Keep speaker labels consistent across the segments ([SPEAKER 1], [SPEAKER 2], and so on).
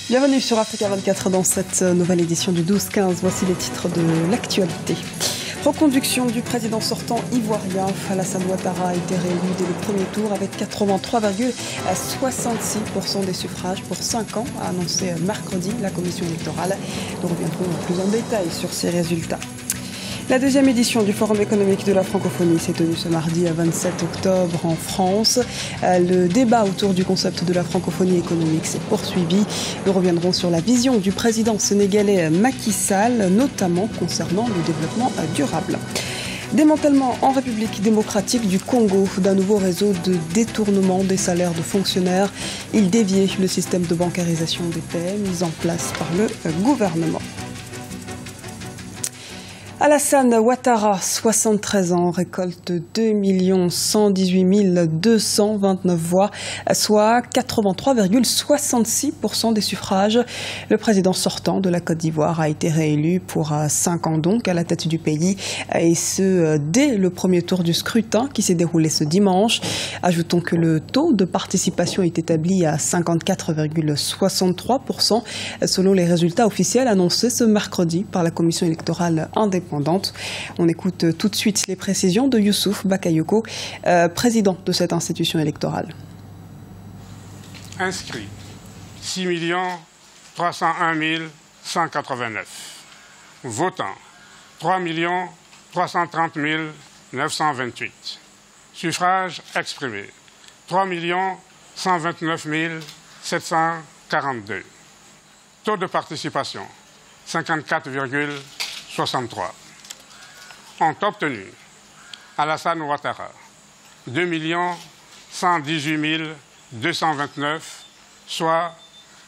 [SPEAKER 1] Bienvenue sur Africa 24 dans cette nouvelle édition du 12-15. Voici les titres de l'actualité. Reconduction du président sortant ivoirien, Alassane Ouattara a été réélu dès le premier tour avec 83,66% des suffrages pour 5 ans, a annoncé mercredi la commission électorale. Nous reviendrons plus en détail sur ces résultats. La deuxième édition du Forum économique de la francophonie s'est tenue ce mardi à 27 octobre en France. Le débat autour du concept de la francophonie économique s'est poursuivi. Nous reviendrons sur la vision du président sénégalais Macky Sall, notamment concernant le développement durable. Démantèlement en République démocratique du Congo d'un nouveau réseau de détournement des salaires de fonctionnaires. Il déviait le système de bancarisation des paix mis en place par le gouvernement. Alassane Ouattara, 73 ans, récolte 2 118 229 voix, soit 83,66% des suffrages. Le président sortant de la Côte d'Ivoire a été réélu pour 5 ans donc à la tête du pays, et ce dès le premier tour du scrutin qui s'est déroulé ce dimanche. Ajoutons que le taux de participation est établi à 54,63% selon les résultats officiels annoncés ce mercredi par la commission électorale indépendante. On écoute tout de suite les précisions de Youssouf Bakayoko, président de cette institution électorale.
[SPEAKER 2] Inscrits 6 301 189. Votants 3 330 928. Suffrages exprimés 3 129 742. Taux de participation 54,63. Ont obtenu Alassane Ouattara 2 118 229, soit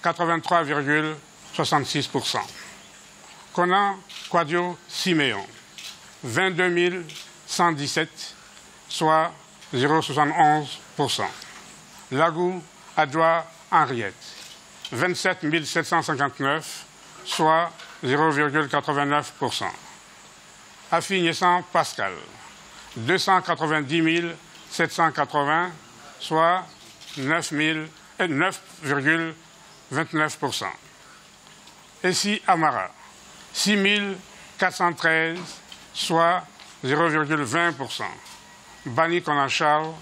[SPEAKER 2] 83,66%. Konan Kouadio Siméon 22 117, soit 0,71%. Lagou Adjoa Henriette 27 759, soit 0,89%. Affi-Niessan Pascal, 290 780, soit 9,29%. Essi Amara, 6 413, soit 0,20%. Bani Konachal,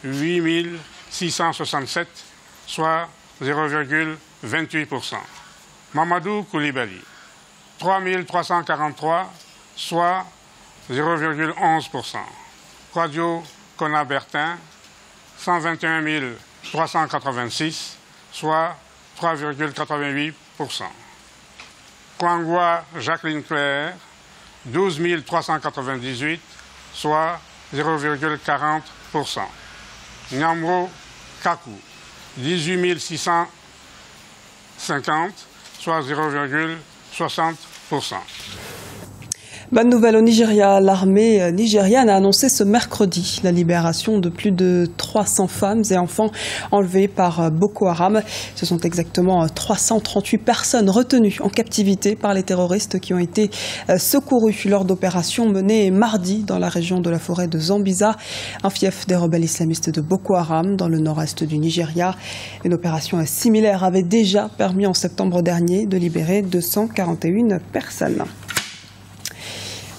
[SPEAKER 2] 8 667, soit 0,28%. Mamadou Koulibaly, 3 343, soit 0,11%. Kouadio Konabertin, 121 386, soit 3,88%. Kwangwa Jacqueline Claire, 12 398, soit 0,40%. Nyamro Kakou, 18 650, soit 0,60%.
[SPEAKER 1] Bonne nouvelle au Nigeria, l'armée nigériane a annoncé ce mercredi la libération de plus de 300 femmes et enfants enlevés par Boko Haram. Ce sont exactement 338 personnes retenues en captivité par les terroristes qui ont été secourus lors d'opérations menées mardi dans la région de la forêt de Zambiza, un fief des rebelles islamistes de Boko Haram dans le nord-est du Nigeria. Une opération similaire avait déjà permis en septembre dernier de libérer 241 personnes.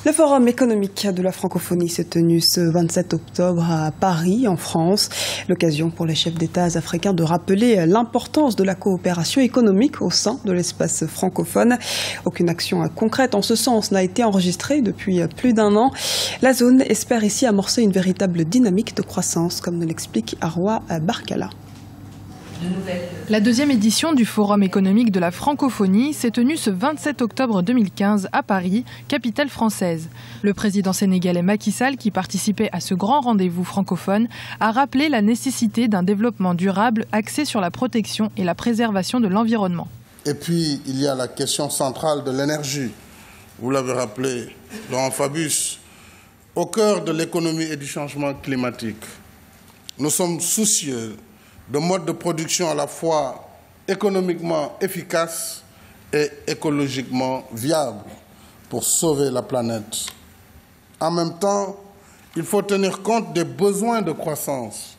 [SPEAKER 1] Le Forum économique de la francophonie s'est tenu ce 27 octobre à Paris, en France. L'occasion pour les chefs d'État africains de rappeler l'importance de la coopération économique au sein de l'espace francophone. Aucune action concrète en ce sens n'a été enregistrée depuis plus d'un an. La zone espère ici amorcer une véritable dynamique de croissance, comme nous l'explique Arwa Barkala.
[SPEAKER 3] La deuxième édition du Forum économique de la francophonie s'est tenue ce 27 octobre 2015 à Paris, capitale française. Le président sénégalais Macky Sall, qui participait à ce grand rendez-vous francophone, a rappelé la nécessité d'un développement durable axé sur la protection et la préservation de l'environnement.
[SPEAKER 4] Et puis, il y a la question centrale de l'énergie. Vous l'avez rappelé, Laurent Fabius, au cœur de l'économie et du changement climatique. Nous sommes soucieux de modes de production à la fois économiquement efficaces et écologiquement viables pour sauver la planète. En même temps, il faut tenir compte des besoins de croissance.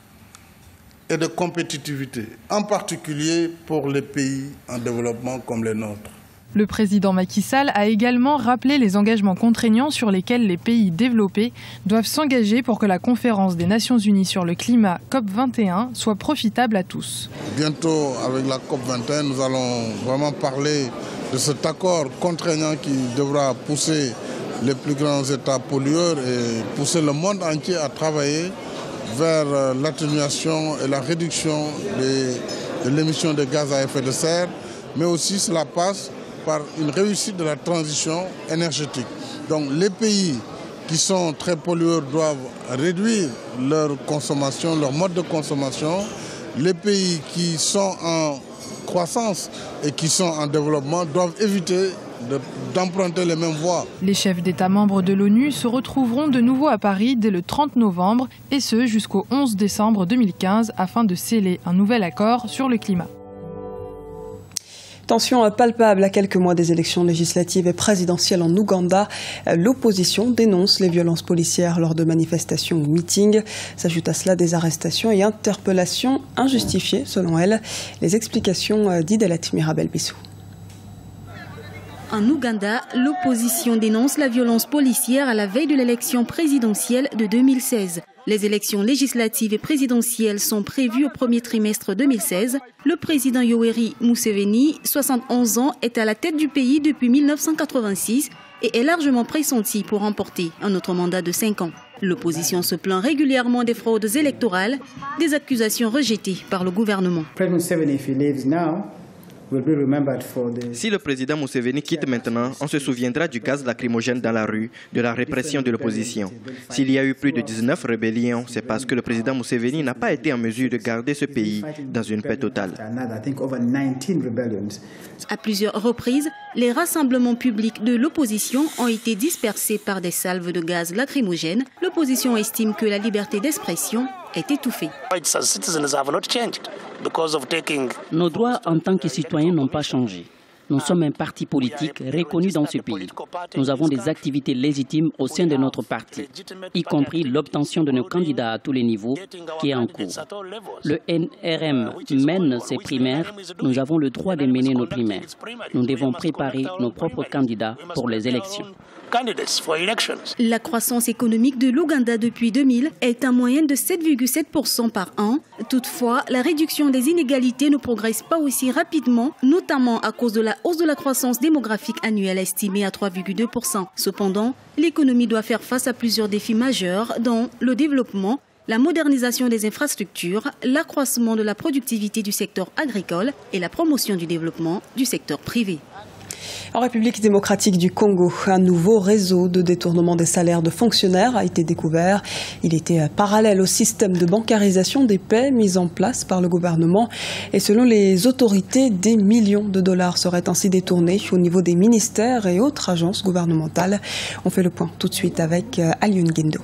[SPEAKER 4] et de compétitivité, en particulier pour les pays en développement comme les nôtres.
[SPEAKER 3] Le président Macky Sall a également rappelé les engagements contraignants sur lesquels les pays développés doivent s'engager pour que la conférence des Nations Unies sur le climat COP21 soit profitable à tous.
[SPEAKER 4] Bientôt, avec la COP21, nous allons vraiment parler de cet accord contraignant qui devra pousser les plus grands États pollueurs et pousser le monde entier à travailler vers l'atténuation et la réduction de l'émission de gaz à effet de serre, mais aussi cela passe par une réussite de la transition énergétique. Donc les pays qui sont très pollueurs doivent réduire leur consommation, leur mode de consommation. Les pays qui sont en croissance et qui sont en développement doivent éviter d'emprunter les mêmes voies.
[SPEAKER 3] Les chefs d'État membres de l'ONU se retrouveront de nouveau à Paris dès le 30 novembre et ce jusqu'au 11 décembre 2015 afin de sceller un nouvel accord sur le climat.
[SPEAKER 1] Tension palpable à quelques mois des élections législatives et présidentielles en Ouganda. L'opposition dénonce les violences policières lors de manifestations ou meetings. S'ajoutent à cela des arrestations et interpellations injustifiées selon elle. Les explications d'Idelat Mirabel Bissou.
[SPEAKER 5] En Ouganda, l'opposition dénonce la violence policière à la veille de l'élection présidentielle de 2016. Les élections législatives et présidentielles sont prévues au premier trimestre 2016. Le président Yoweri Museveni, 71 ans, est à la tête du pays depuis 1986 et est largement pressenti pour remporter un autre mandat de 5 ans. L'opposition se plaint régulièrement des fraudes électorales, des accusations rejetées par le gouvernement.
[SPEAKER 6] Si le président Museveni quitte maintenant, on se souviendra du gaz lacrymogène dans la rue, de la répression de l'opposition. S'il y a eu plus de 19 rébellions, c'est parce que le président Museveni n'a pas été en mesure de garder ce pays dans une paix totale.
[SPEAKER 5] À plusieurs reprises, les rassemblements publics de l'opposition ont été dispersés par des salves de gaz lacrymogène. L'opposition estime que la liberté d'expression est étouffée.
[SPEAKER 7] Nos droits en tant que citoyens n'ont pas changé. Nous sommes un parti politique reconnu dans ce pays. Nous avons des activités légitimes au sein de notre parti, y compris l'obtention de nos candidats à tous les niveaux qui est en cours. Le NRM mène ses primaires, nous avons le droit de mener nos primaires. Nous devons préparer nos propres candidats pour les élections.
[SPEAKER 5] La croissance économique de l'Ouganda depuis 2000 est en moyenne de 7,7% par an. Toutefois, la réduction des inégalités ne progresse pas aussi rapidement, notamment à cause de la hausse de la croissance démographique annuelle estimée à 3,2%. Cependant, l'économie doit faire face à plusieurs défis majeurs, dont le développement, la modernisation des infrastructures, l'accroissement de la productivité du secteur agricole et la promotion du développement du secteur privé.
[SPEAKER 1] En République démocratique du Congo, un nouveau réseau de détournement des salaires de fonctionnaires a été découvert. Il était parallèle au système de bancarisation des paies mis en place par le gouvernement. Et selon les autorités, des millions de dollars seraient ainsi détournés au niveau des ministères et autres agences gouvernementales. On fait le point tout de suite avec Alioune Guindo.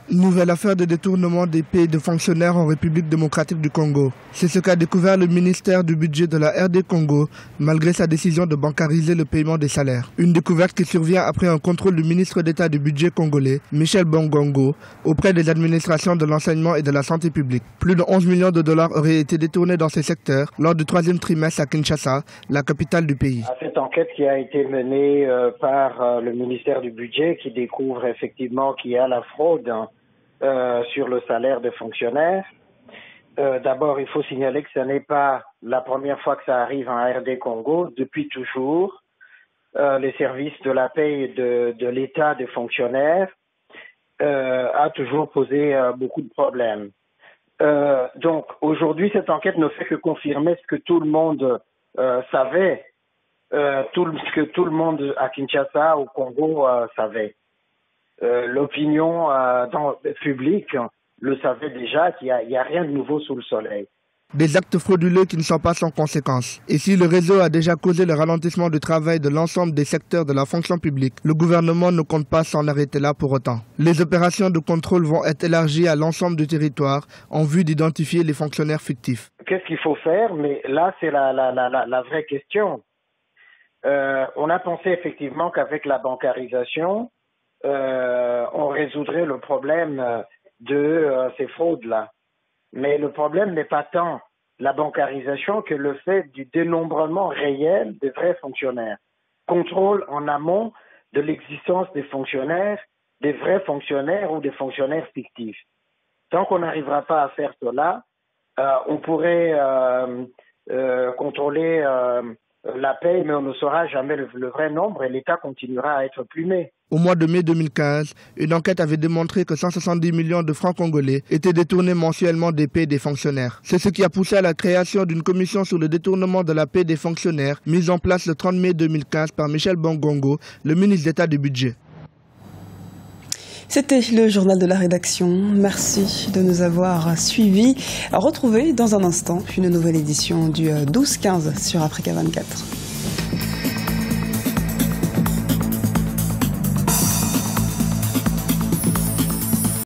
[SPEAKER 8] Nouvelle affaire de détournement des paies de fonctionnaires en République démocratique du Congo. C'est ce qu'a découvert le ministère du budget de la RD Congo, malgré sa décision de bancariser le paiement des salaires. Une découverte qui survient après un contrôle du ministre d'État du budget congolais, Michel Bongongo, auprès des administrations de l'enseignement et de la santé publique. Plus de 11 millions de dollars auraient été détournés dans ces secteurs lors du 3e trimestre à Kinshasa, la capitale du pays.
[SPEAKER 9] Cette enquête qui a été menée par le ministère du budget qui découvre effectivement qu'il y a la fraude sur le salaire des fonctionnaires. D'abord, il faut signaler que ce n'est pas la première fois que ça arrive en RD Congo. Depuis toujours, les services de la paie de l'État des fonctionnaires a toujours posé beaucoup de problèmes. Donc, aujourd'hui, cette enquête ne fait que confirmer ce que tout le monde savait, ce que tout le monde à Kinshasa, au Congo, savait. L'opinion publique le savait déjà qu'il n'y a rien de nouveau sous le soleil.
[SPEAKER 8] Des actes frauduleux qui ne sont pas sans conséquences. Et si le réseau a déjà causé le ralentissement du travail de l'ensemble des secteurs de la fonction publique, le gouvernement ne compte pas s'en arrêter là pour autant. Les opérations de contrôle vont être élargies à l'ensemble du territoire en vue d'identifier les fonctionnaires fictifs.
[SPEAKER 9] Qu'est-ce qu'il faut faire? Mais là, c'est la vraie question. On a pensé effectivement qu'avec la bancarisation, on résoudrait le problème de ces fraudes-là. Mais le problème n'est pas tant la bancarisation que le fait du dénombrement réel des vrais fonctionnaires. Contrôle en amont de l'existence des fonctionnaires, des vrais fonctionnaires ou des fonctionnaires fictifs. Tant qu'on n'arrivera pas à faire cela, on pourrait contrôler la paie, mais on ne saura jamais le vrai nombre et l'État continuera à être plumé.
[SPEAKER 8] Au mois de mai 2015, une enquête avait démontré que 170 millions de francs congolais étaient détournés mensuellement des paies des fonctionnaires. C'est ce qui a poussé à la création d'une commission sur le détournement de la paie des fonctionnaires, mise en place le 30 mai 2015 par Michel Bongongo, le ministre d'État du Budget.
[SPEAKER 1] C'était le journal de la rédaction. Merci de nous avoir suivis. Retrouvez dans un instant une nouvelle édition du 12-15 sur Africa 24.